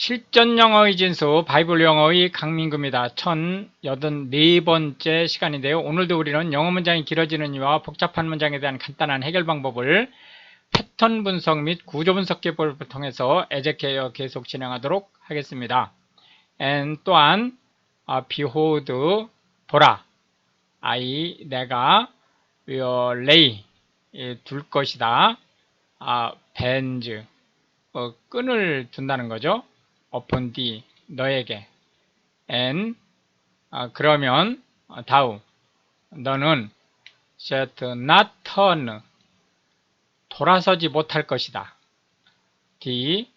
실전 영어의 진수 바이블 영어의 강민구입니다. 1084번째 시간인데요. 오늘도 우리는 영어 문장이 길어지는 이유와 복잡한 문장에 대한 간단한 해결 방법을 패턴 분석 및 구조 분석 기법을 통해서 에제케어 계속 진행하도록 하겠습니다. and 또한 behold 보라 내가 will lay 둘 것이다. bands 끈을 둔다는 거죠. upon thee 너에게 and 그러면 thou 너는 shalt not turn 돌아서지 못할 것이다. D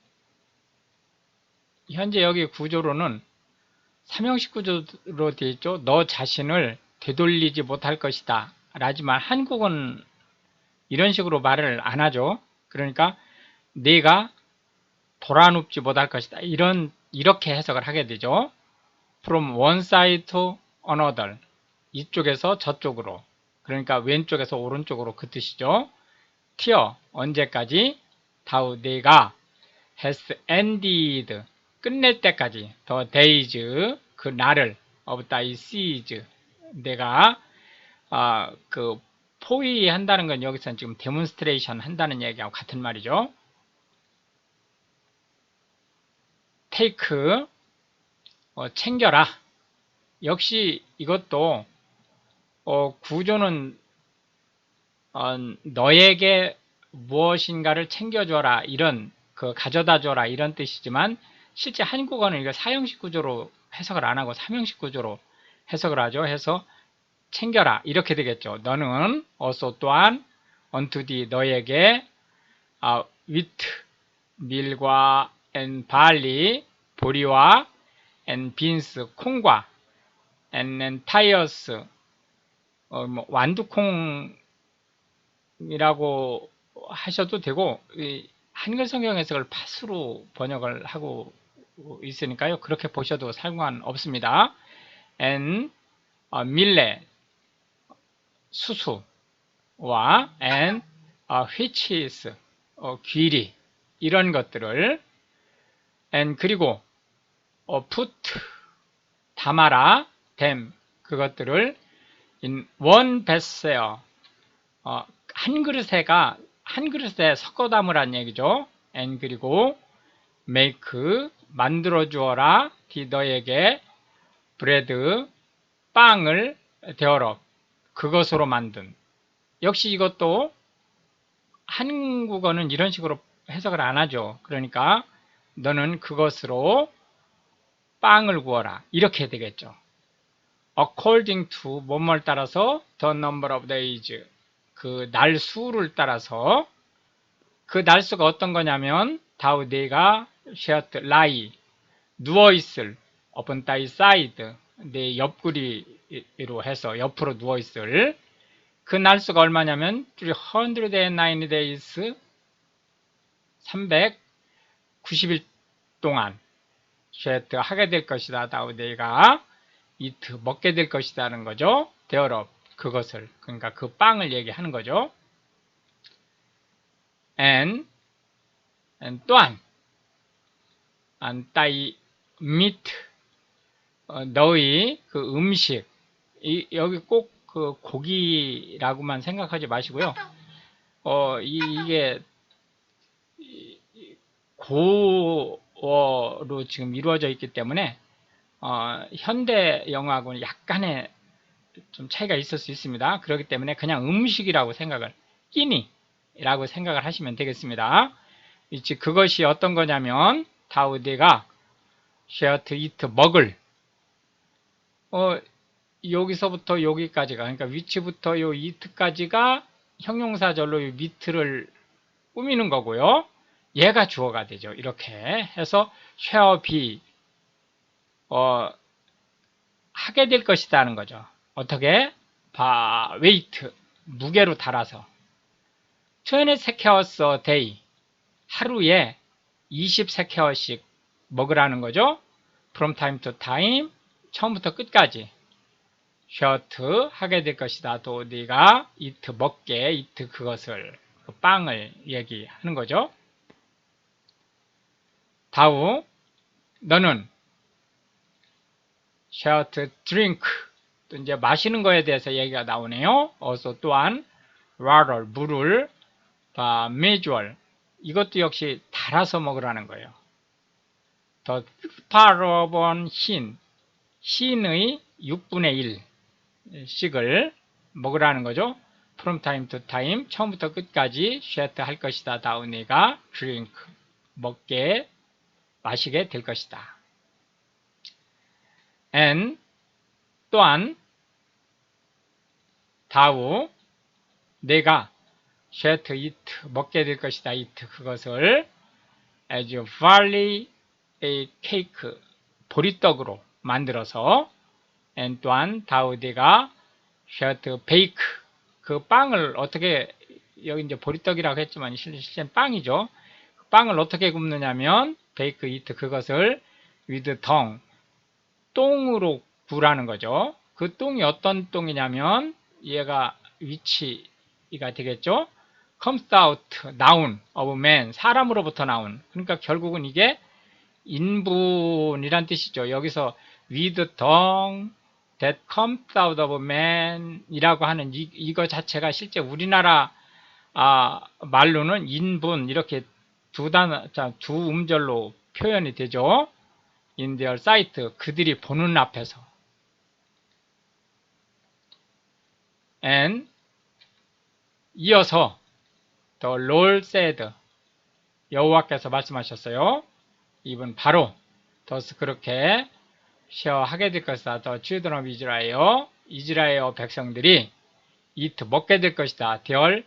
현재 여기 구조로는 삼형식 구조로 되어 있죠. 너 자신을 되돌리지 못할 것이다. 라지만 한국은 이런 식으로 말을 안 하죠. 그러니까 네가 돌아눕지 못할 것이다. 이렇게 해석을 하게 되죠. From one side to another. 이쪽에서 저쪽으로. 그러니까 왼쪽에서 오른쪽으로 그 뜻이죠. till 언제까지? thou 네가 has ended 끝낼 때까지 the days 그 날을 of thy siege 내가 그 포위한다는 건 여기서는 지금 데몬스트레이션 한다는 얘기하고 같은 말이죠. take 챙겨라. 역시 이것도 구조는 너에게 무엇인가를 챙겨줘라 이런 가져다 줘라 이런 뜻이지만 실제 한국어는 이거 사형식 구조로 해석을 안 하고 삼형식 구조로 해석을 하죠. 해서 챙겨라 이렇게 되겠죠. 너는 also 또한 unto thee 너에게 wheat 밀과 and barley 보리와 and beans 콩과 and tares 완두콩이라고 하셔도 되고 한글 성경 해석을 팥으로 번역을 하고 있으니까요. 그렇게 보셔도 상관없습니다. and 밀레 수수와 and which is 귀리 이런 것들을 and 그리고 put 담아라 them 그것들을 in one vessel 한 그릇에 섞어 담으란 얘기죠. and 그리고 make 만들어 주어라 너에게 bread 빵을 되어라 그것으로 만든 역시 이것도 한국어는 이런 식으로 해석을 안 하죠. 그러니까 너는 그것으로 빵을 구워라 이렇게 되겠죠. according to 뭐뭐를 따라서 the number of days 그 날수를 따라서 그 날수가 어떤 거냐면 thou 네가 shalt lie 누워있을 upon thy side 내 옆구리로 해서 옆으로 누워있을 그 날수가 얼마냐면 309 days 390일 동안 shalt 하게 될 것이다. thou 네가 eat 먹게 될 것이다는 거죠. thereof 그것을 그러니까 그 빵을 얘기하는 거죠. and 또한 and thy meat 너의 그 음식 여기 꼭 그 고기라고만 생각하지 마시고요. 이게 고어로 지금 이루어져 있기 때문에 현대 영어하고는 약간의 좀 차이가 있을 수 있습니다. 그렇기 때문에 그냥 음식이라고 생각을 끼니라고 생각을 하시면 되겠습니다. 그것이 어떤 거냐면 다우디가 shalt eat 먹을 여기서부터 여기까지가 그러니까 위치부터 요 eat까지가 형용사절로 요 meat를 꾸미는 거고요. 얘가 주어가 되죠. 이렇게 해서 shall be 하게 될 것이다 하는 거죠. 어떻게? weight 무게로 달아서 23 hours a day 하루에 23쾌어씩 먹으라는 거죠. from time to time 처음부터 끝까지 shalt 하게 될 것이다. 또 네가 eat 먹게 eat 그것을 그 빵을 얘기하는 거죠. 다우 너는 shall drink, 또 이제 마시는 거에 대해서 얘기가 나오네요. 어서 또한 water, 물을 measure, 이것도 역시 달아서 먹으라는 거예요. the part of an hin, hin의 6분의 1씩을 먹으라는 거죠. from time to time, 처음부터 끝까지 shall 할 것이다. 다음 내가 drink, 마시게 될 것이다. and, 또한 다우, 내가 shall eat, 먹게 될 것이다. eat, 그것을 as barley a cake, 보리떡으로 만들어서, and 또한 다우, 내가 shall bake, 그 빵을 어떻게, 여기 이제 보리떡이라고 했지만 실제는 빵이죠. 빵을 어떻게 굽느냐면 bake it, 그것을 with tongue, 똥으로 구라는 거죠. 그 똥이 어떤 똥이냐면 얘가 위치가 되겠죠. comes out, 나온, of man, 사람으로부터 나온. 그러니까 결국은 이게 인분이란 뜻이죠. 여기서 with tongue that comes out of man 이라고 하는 이거 자체가 실제 우리나라 말로는 인분, 이렇게 두 음절로 표현이 되죠. in their sight, 그들이 보는 앞에서. and, 이어서 the Lord said, 여호와께서 말씀하셨어요. 이분 바로 thus, 그렇게 shall 하게 될 것이다. the children of Israel, 이스라엘 백성들이 eat, 먹게 될 것이다. their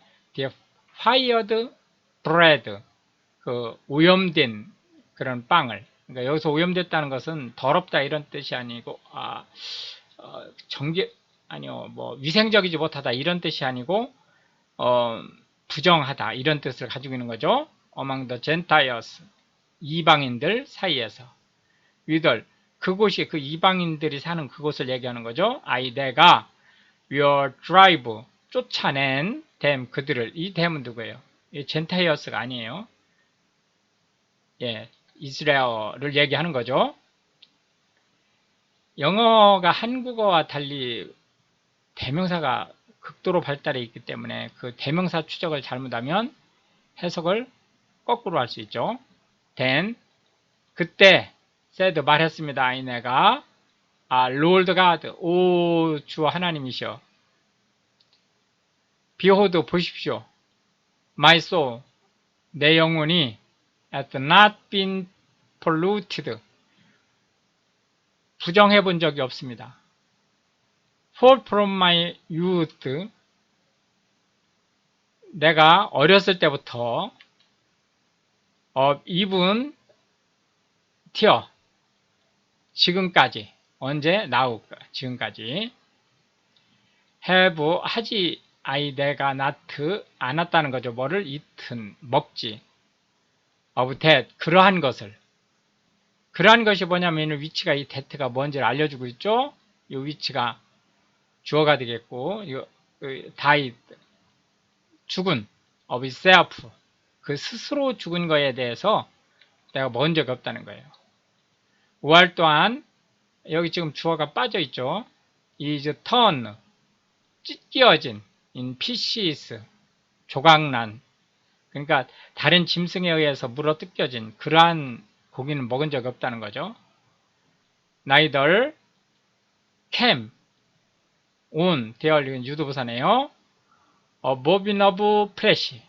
fired bread, 그 오염된 그런 빵을. 그러니까 여기서 오염됐다는 것은 더럽다 이런 뜻이 아니고 위생적이지 못하다 이런 뜻이 아니고 부정하다 이런 뜻을 가지고 있는 거죠. among the Gentiles, 이방인들 사이에서. 위들, 그곳이 그 이방인들이 사는 그곳을 얘기하는 거죠. 내가 will drive, 쫓아낸 them, 그들을. 이 them은 누구예요? 젠타이어스가 아니에요. 예, 이스라엘을 얘기하는 거죠. 영어가 한국어와 달리 대명사가 극도로 발달해 있기 때문에 그 대명사 추적을 잘못하면 해석을 거꾸로 할 수 있죠. then, 그때 said, 말했습니다. 내가 Lord God, 오 주 하나님이시여, behold, 보십시오, my soul, 내 영혼이 hath not been polluted, 부정해 본 적이 없습니다. for from my youth, 내가 어렸을 때부터 even till, 지금까지. 언제? now, 지금까지. have, 하지 내가 not, 않았다는 거죠. 뭐를? eaten, 먹지. of that, 그러한 것을. 그러한 것이 뭐냐면 위치가 이 that가 뭔지를 알려주고 있죠. 이 위치가 주어가 되겠고, died, 죽은, of itself, 그 스스로 죽은 거에 대해서 내가 먹은 적이 없다는 거예요. 5월 또한 여기 지금 주어가 빠져 있죠. is torn, 찢겨진, in pieces, 조각난. 그러니까 다른 짐승에 의해서 물어 뜯겨진 그러한 고기는 먹은 적이 없다는 거죠. neither came on, 되어있는 유도부사네요. moving of flesh,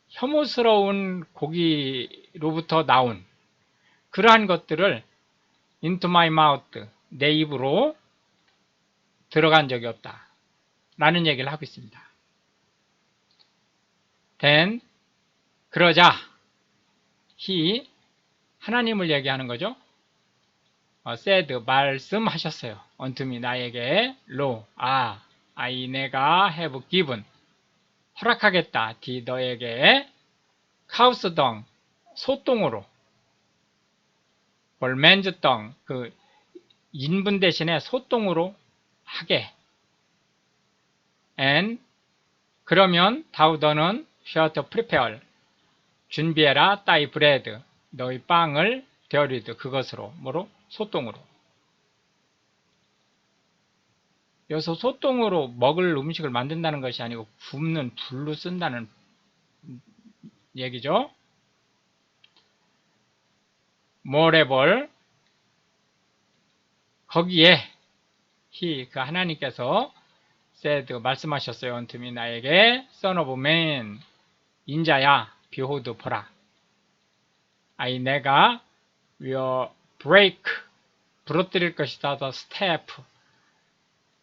혐오스러운 고기로부터 나온 그러한 것들을 into my mouth, 내 입으로 들어간 적이 없다 라는 얘기를 하고 있습니다. then, 그러자 he, 하나님을 얘기하는 거죠. said, 말씀하셨어요. unto me, 나에게. lo, I, 내가 have given, 허락하겠다. d, 너에게. cow's dung, 소똥으로. for man's dung, 그 인분 대신에 소똥으로 하게. and, 그러면 thou, 너는 shalt prepare, 준비해라. thy bread, 너의 빵을 데어리드 그것으로 뭐로? 소똥으로. 여기서 소똥으로 먹을 음식을 만든다는 것이 아니고 굽는 불로 쓴다는 얘기죠. moreover 거기에 그 하나님께서 said 말씀하셨어요. unto me 나에게 son of man 인자야 behold 보라 I 내가 will break 부러뜨릴 것이다 the staff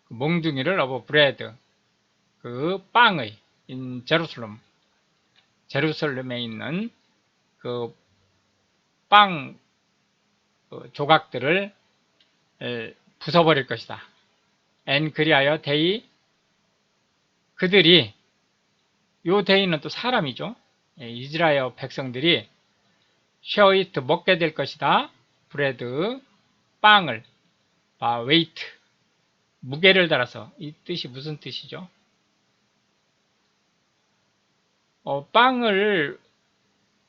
몽둥이를 of bread 그 빵의 in Jerusalem 제루살렘에 있는 그 빵 조각들을 부숴버릴 것이다. and 그리하여 그들이 요 데이는 또 사람이죠. 이스라엘 백성들이 shall eat 먹게 될 것이다. 브레드 빵을 weight 무게를 달아서 이 뜻이 무슨 뜻이죠? 빵을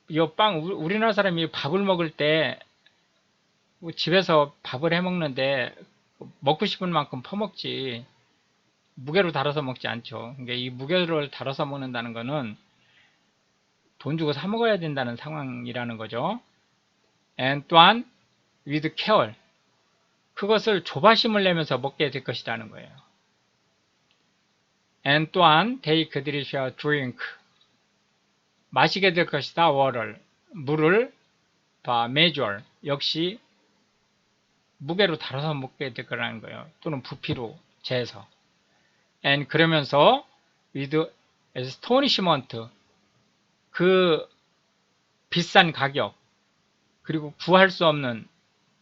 우리나라 사람이 밥을 먹을 때 집에서 밥을 해 먹는데 먹고 싶은 만큼 퍼먹지 무게로 달아서 먹지 않죠. 그러니까 이 무게를 달아서 먹는다는 것은 돈 주고 사 먹어야 된다는 상황이라는 거죠. and 또한 with care 그것을 조바심을 내면서 먹게 될 것이라는 거예요. and 또한 그들이 shall drink 마시게 될 것이다. water 물을 measure 역시 무게로 달아서 먹게 될 거라는 거예요. 또는 부피로 재서 and 그러면서 with astonishment 그 비싼 가격 그리고 구할 수 없는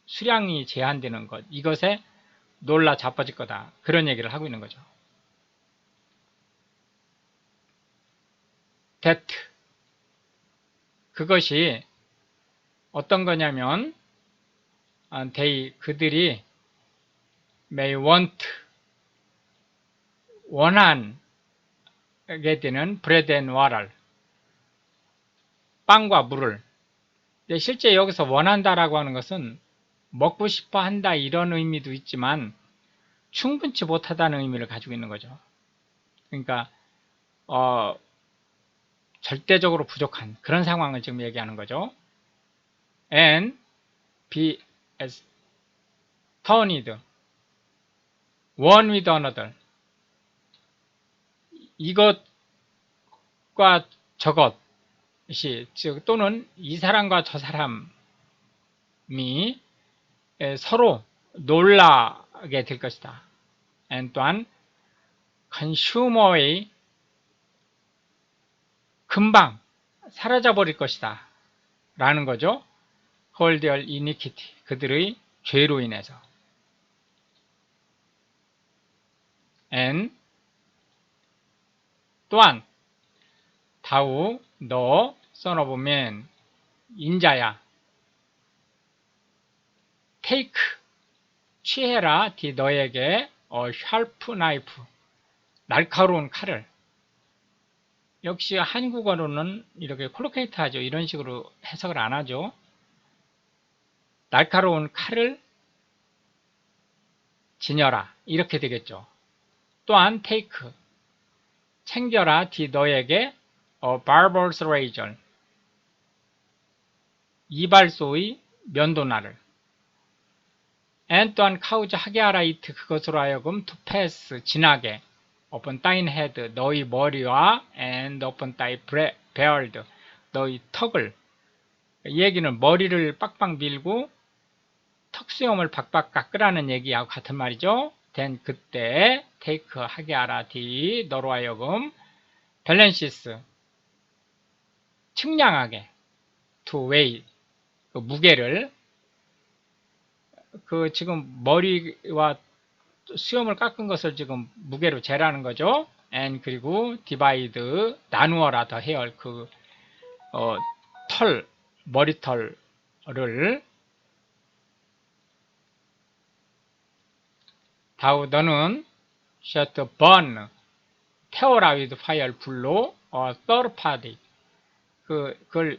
수량이 제한되는 것 이것에 놀라 자빠질 거다. 그런 얘기를 하고 있는 거죠. that 그것이 어떤 거냐면 그들이 may want 원하게 되는 bread and water 빵과 물을 실제 여기서 원한다라고 하는 것은 먹고 싶어 한다 이런 의미도 있지만 충분치 못하다는 의미를 가지고 있는 거죠. 그러니까 절대적으로 부족한 그런 상황을 지금 얘기하는 거죠. and be astonished one with another 이것과 저것이 즉 또는 이 사람과 저 사람이 서로 놀라게 될 것이다. and 또한 consumer의 금방 사라져버릴 것이다 라는 거죠. hold their iniquity 그들의 죄로 인해서 and 또한 다우 너 son of man 인자야 take 취해라 너에게 sharp knife 날카로운 칼을 역시 한국어로는 이렇게 콜로케이트 하죠. 이런 식으로 해석을 안 하죠. 날카로운 칼을 지녀라 이렇게 되겠죠. 또한 take 챙겨라 너에게 barber's razor 이발소의 면도날을 and 또한 cause 하게 하라 it 그것으로 하여금 to pass 지나게 upon thine head 너희 머리와 and upon thy beard 너희 턱을 이 얘기는 머리를 빡빡 밀고 턱수염을 박박 깎으라는 얘기하고 같은 말이죠. then 그때 take 하게 하라 너로 하여금 밸런시스 측량하게 to weigh 그 무게를 지금 머리와 수염을 깎은 것을 지금 무게로 재라는 거죠. and 그리고 divide 나누어라 더 헤어 머리털을 다우 너는 shall burn 태워라 with fire 불로 third party 그걸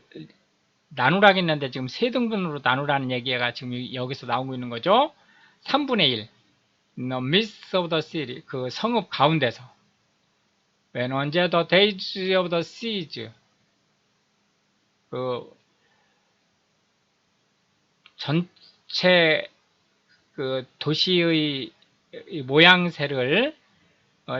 나누라겠는데 지금 세 등분으로 나누라는 얘기가 지금 여기서 나오고 있는 거죠. 3분의 1. In the midst of the city. 그 성읍 가운데서. When 언제 the days of the siege. 그 전체 그 도시의 모양새를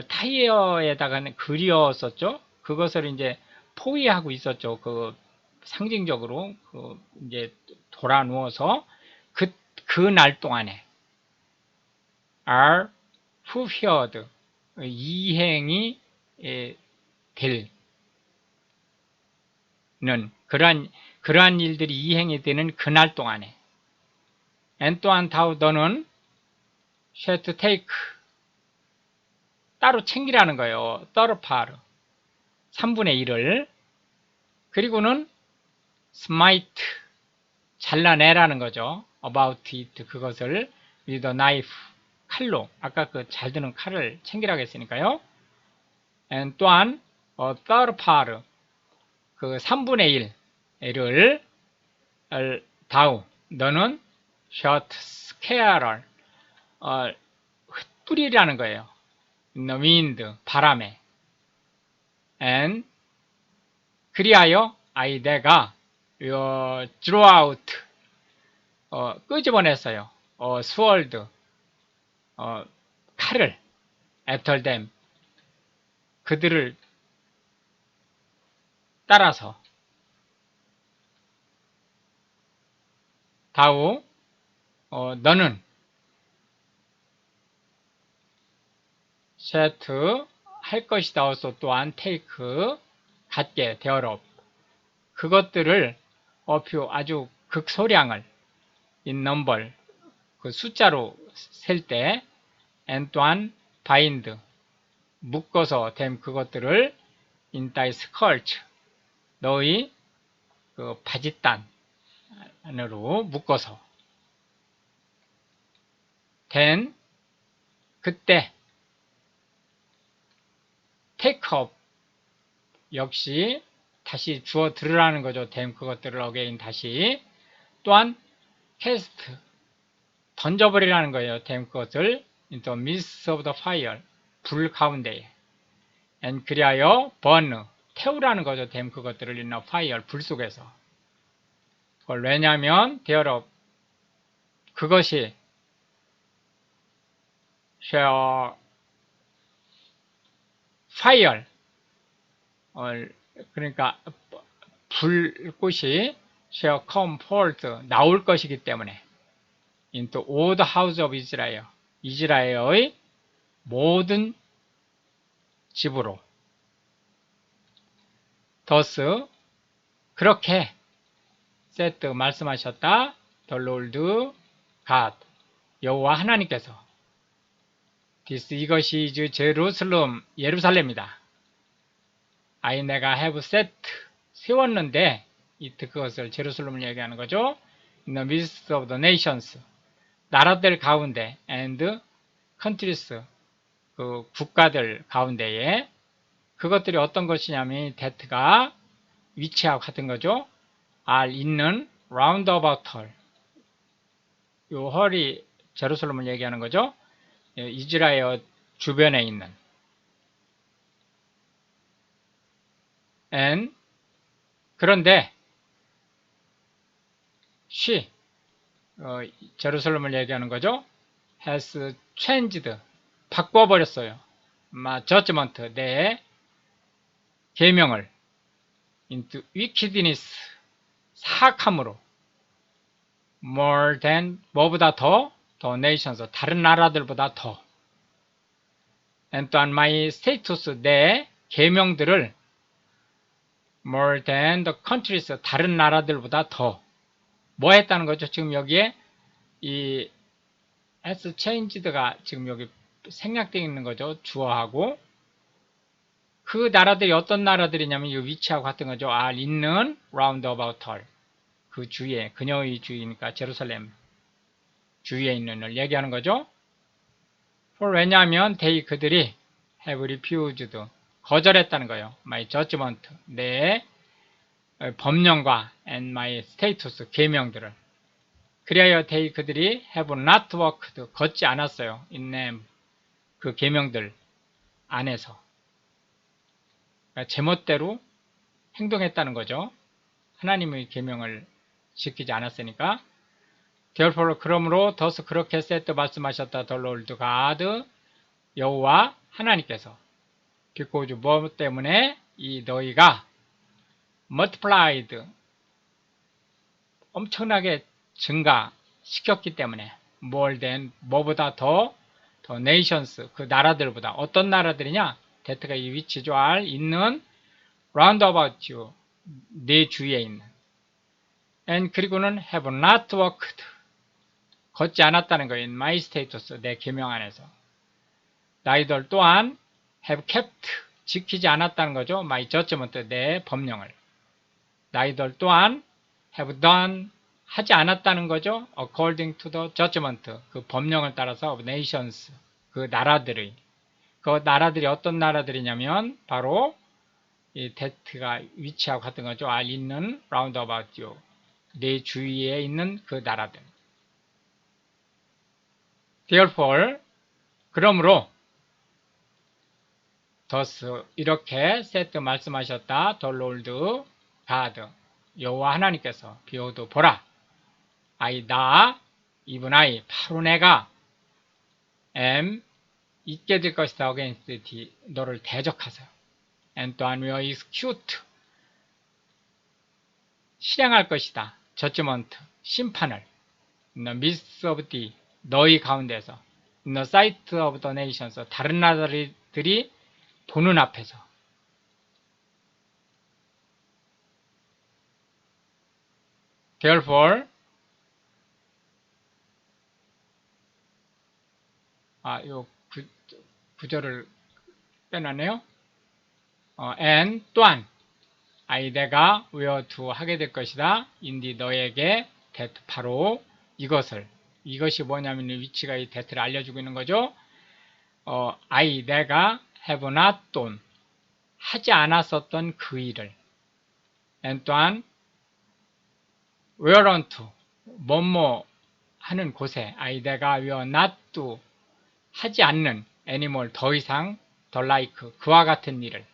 타이어에다가 그렸었죠. 그것을 이제 포위하고 있었죠. 그 상징적으로 그 이제 돌아 누워서 그 날 동안에 are fulfilled 이행이 되는 그러한 일들이 이행이 되는 그날 동안에 and 또한 다우 너는 shall to take 따로 챙기라는 거예요. third part 3분의 1을 그리고는 smite 잘라내라는 거죠. about it 그것을 with a knife 칼로 아까 그 잘 드는 칼을 챙기라고 했으니까요. and 또한 third part 그 3분의 1을 다우 너는 short scare를 흩뿌리라는 거예요. in the wind 바람에 and 그리하여 I 내가 draw out 끄집어냈어요. sword 칼을 after them 그들을 따라서 다우 너는 set 할 것이다. also 또한 take 갖게 되어라. 그것들을 아주 극소량을 in number 그 숫자로 셀 때 and 또한 bind 묶어서 됨 그것들을 in thy skirt 너의 그 바짓단 안으로 묶어서 then 그때 take up 역시 다시 주어 들으라는 거죠. then 그것들을 again 다시 또한 cast 던져버리라는 거예요. then 그것을 into the midst of the fire 불 가운데에 and 그리하여 burn 태우라는 거죠. then 그것들을 in the fire 불 속에서 그걸 왜냐하면 thereof 그것이 shall fire 그러니까 불꽃이 shall come forth 나올 것이기 때문에 into all the house of Israel 이스라엘의 모든 집으로 thus 그렇게 said 말씀하셨다 the Lord God 여호와 하나님께서 this 이것이 이제 예루살렘이다. I 내가 have set 세웠는데 it 그것을 제루살렘을 얘기하는 거죠. in the midst of the nations 나라들 가운데 and countries 그 국가들 가운데에 그것들이 어떤 것이냐면 that가 위치하고 같은 거죠. are 있는 roundabout 요 헐이 제루살렘을 얘기하는 거죠. 이스라엘 주변에 있는 and 그런데 she 제루살렘을 얘기하는 거죠. has changed 바꿔버렸어요. judgment 내 계명을 into wickedness 사악함으로 more than 뭐보다 더 nations 다른 나라들보다 더 and 또한 my status 내 계명들을 more than the countries 다른 나라들보다 더 뭐 했다는 거죠? 지금 여기에 이 has changed가 지금 여기 생략되어 있는 거죠. 주어하고 그 나라들이 어떤 나라들이냐면 이 위치하고 같은 거죠. are 있는 round about her 그 주위에 그녀의 주위니까 제루살렘 주위에 있는 을 얘기하는 거죠. for 왜냐하면 they 그들이 have refused 거절했다는 거예요. my judgment 내 법령과 and my status 계명들을. 그리하여 they 그들이 have not worked 걷지 않았어요. in them 그 계명들 안에서. 그러니까 제멋대로 행동했다는 거죠. 하나님의 계명을 지키지 않았으니까. therefore 그러므로 thus 그렇게 said 말씀하셨다 the Lord God 여호와 하나님께서 because 뭐 때문에 이 너희가 multiplied 엄청나게 증가시켰기 때문에 more than 뭐보다 더 nations 그 나라들보다 어떤 나라들이냐 that가 이 위치죠. 있는 round about you 내 주위에 있는 and 그리고는 have not worked 걷지 않았다는 거예요. in my status 내 계명 안에서 neither 또한 have kept 지키지 않았다는 거죠. my judgment 내 법령을 neither 또한 have done 하지 않았다는 거죠. according to the judgment 그 법령을 따라서 of nations 그 나라들의 그 나라들이 어떤 나라들이냐면 바로 이 that가 위치하고 같은 거죠. 있는 round about you 내 주위에 있는 그 나라들. therefore 그러므로 thus 이렇게 said 말씀하셨다 the Lord God 여호와 하나님께서 비오도 보라 나 even I 바로 내가 am 있게 될 것이다 against thee 너를 대적하세요 and 또한 will execute 실행할 것이다 judgment 심판을 in the midst of thee 너희 가운데서 in the sight of the nations 다른 나라들이 보는 앞에서 therefore 요 구절을 빼놨네요. and 또한 내가 will to 하게 될 것이다. indeed 너에게 that 바로 이것이 뭐냐면 위치가 이 that를 알려주고 있는 거죠. 내가 have not done 하지 않았었던 그 일을 and 또한 whereunto 뭐뭐 하는 곳에 내가 will not do 하지 않는 animal 더 이상 the like 그와 같은 일을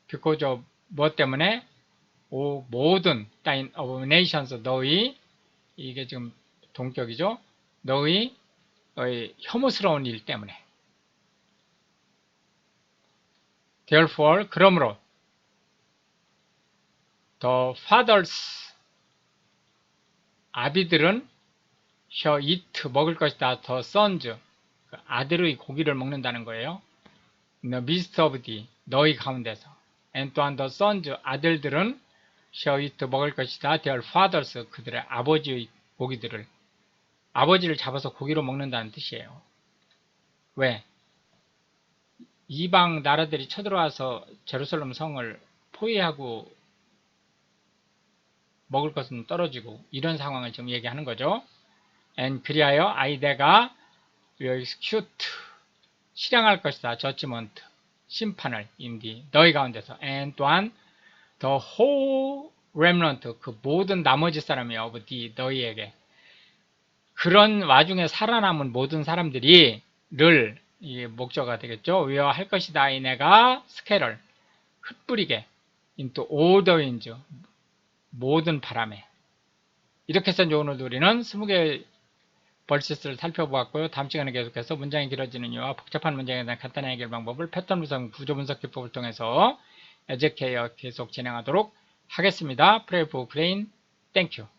because of 뭐 때문에 모든 thine of nations 너희 이게 지금 동격이죠. 너희 혐오스러운 일 때문에 therefore 그러므로 the fathers 아비들은 shall eat 먹을 것이다 the sons 아들의 고기를 먹는다는 거예요. in the midst of thee 너희 가운데서 and 또한 the sons 아들들은 shall eat 먹을 것이다 their fathers 그들의 아버지의 고기들을 아버지를 잡아서 고기로 먹는다는 뜻이에요. 왜? 이방 나라들이 쳐들어와서 제루살렘 성을 포위하고 먹을 것은 떨어지고 이런 상황을 지금 얘기하는 거죠. and 그리하여 내가 will execute 실행할 것이다. judgment 심판을 인디 너희 가운데서 and 또한 the whole remnant 그 모든 나머지 사람이 of thee 너희에게 그런 와중에 살아남은 모든 사람들이 이게 목적어가 되겠죠. will 할 것이다. 내가 scatter 흩뿌리게 into all the winds 모든 바람에 이렇게 해서 오늘 우리는 20개의 벌시스를 살펴보았고요. 다음 시간에 계속해서 문장이 길어지는 이유와 복잡한 문장에 대한 간단한 해결 방법을 패턴 분석, 구조 분석 기법을 통해서 에즈케어 계속 진행하도록 하겠습니다. Pray for Ukraine. Thank you.